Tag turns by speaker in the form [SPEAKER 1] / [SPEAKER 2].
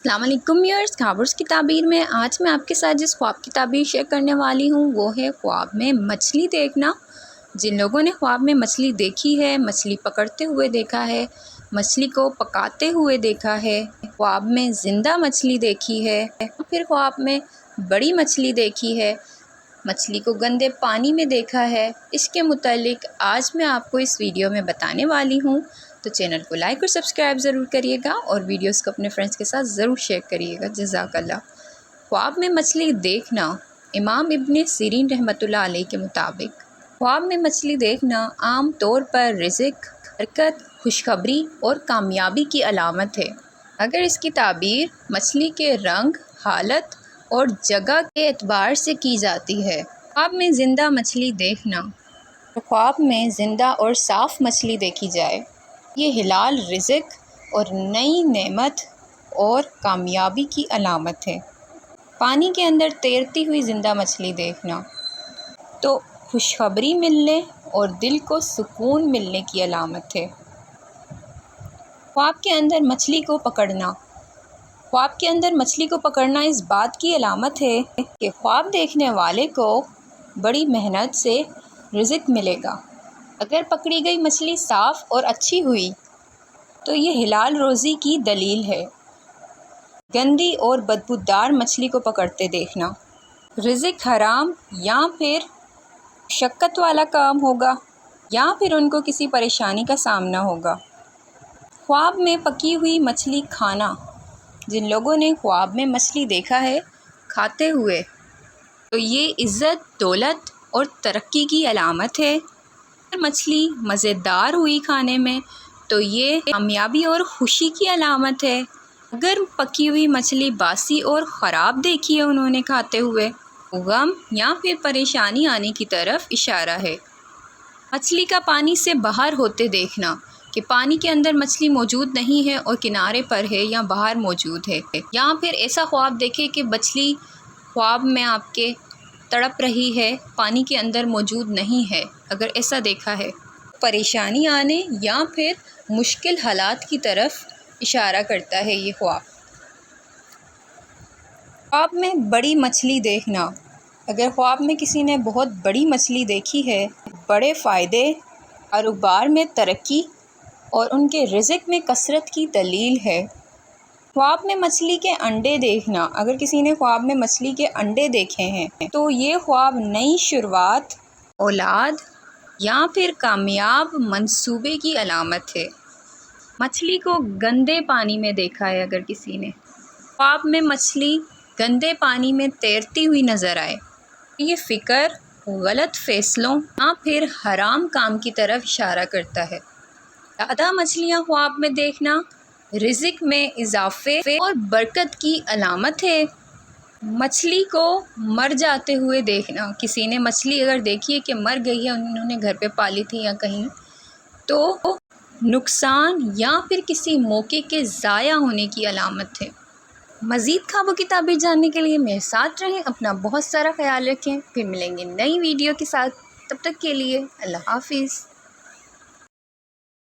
[SPEAKER 1] अस्सलाम वालेकुम व्यूअर्स, ख्वाबों की ताबीर में आज मैं आपके साथ जिस ख्वाब की ताबीर शेयर करने वाली हूँ वो है ख्वाब में मछली देखना। जिन लोगों ने ख्वाब में मछली देखी है, मछली पकड़ते हुए देखा है, मछली को पकाते हुए देखा है, ख्वाब में ज़िंदा मछली देखी है, फिर ख्वाब में बड़ी मछली देखी है, मछली को गंदे पानी में देखा है, इसके मुतालिक आज मैं आपको इस वीडियो में बताने वाली हूँ। तो चैनल को लाइक और सब्सक्राइब ज़रूर करिएगा और वीडियोस को अपने फ्रेंड्स के साथ ज़रूर शेयर करिएगा। जज़ाकल्लाह। ख्वाब में मछली देखना। इमाम इब्न सीरीन रहमतुल्लाह अलैह के मुताबिक ख्वाब में मछली देखना आम तौर पर रिज़्क़, बरकत, खुशखबरी और कामयाबी की अलामत है। अगर इसकी ताबीर मछली के रंग, हालत और जगह के एतबार से की जाती है। ख्वाब में ज़िंदा मछली देखना। तो ख्वाब में ज़िंदा और साफ़ मछली देखी जाए, ये हिलाल रिज़्क़ और नई नेमत और कामयाबी की अलामत है। पानी के अंदर तैरती हुई ज़िंदा मछली देखना तो खुशखबरी मिलने और दिल को सुकून मिलने की अलामत है। ख्वाब के अंदर मछली को पकड़ना। ख्वाब के अंदर मछली को पकड़ना इस बात की अलामत है कि ख्वाब देखने वाले को बड़ी मेहनत से रिज़्क़ मिलेगा। अगर पकड़ी गई मछली साफ़ और अच्छी हुई तो ये हिलाल रोज़ी की दलील है। गंदी और बदबूदार मछली को पकड़ते देखना रिज़्क़ हराम या फिर शक्कत वाला काम होगा या फिर उनको किसी परेशानी का सामना होगा। ख्वाब में पकी हुई मछली खाना। जिन लोगों ने ख्वाब में मछली देखा है खाते हुए तो ये इज़्ज़त, दौलत और तरक्की की अलामत है। अगर मछली मज़ेदार हुई खाने में तो ये कामयाबी और ख़ुशी की अलामत है। अगर पकी हुई मछली बासी और ख़राब देखी है उन्होंने खाते हुए, गम या फिर परेशानी आने की तरफ इशारा है। मछली का पानी से बाहर होते देखना कि पानी के अंदर मछली मौजूद नहीं है और किनारे पर है या बाहर मौजूद है। या फिर ऐसा ख्वाब देखे कि मछली ख्वाब में आपके तड़प रही है, पानी के अंदर मौजूद नहीं है। अगर ऐसा देखा है, परेशानी आने या फिर मुश्किल हालात की तरफ इशारा करता है ये ख्वाब। ख्वाब में बड़ी मछली देखना। अगर ख्वाब में किसी ने बहुत बड़ी मछली देखी है, बड़े फ़ायदे, कारोबार में तरक्की और उनके रिज़्क़ में कसरत की दलील है। ख्वाब में मछली के अंडे देखना। अगर किसी ने ख्वाब में मछली के अंडे देखे हैं तो ये ख्वाब नई शुरुआत, औलाद या फिर कामयाब मंसूबे की अलामत है। मछली को गंदे पानी में देखा है। अगर किसी ने ख्वाब में मछली गंदे पानी में तैरती हुई नज़र आए, ये फ़िक्र, गलत फ़ैसलों या फिर हराम काम की तरफ इशारा करता है। ज़्यादा मछलियाँ ख्वाब में देखना रिज़्क़ में इजाफ़े और बरकत की अलामत है। मछली को मर जाते हुए देखना। किसी ने मछली अगर देखी है कि मर गई है, उन्होंने घर पे पाली थी या कहीं, तो नुकसान या फिर किसी मौके के ज़ाया होने की अलामत है। मज़ीद ख्वाबों की ताबीर जानने के लिए मेरे साथ रहें। अपना बहुत सारा ख्याल रखें। फिर मिलेंगे नई वीडियो के साथ। तब तक के लिए अल्लाह हाफ़िज़।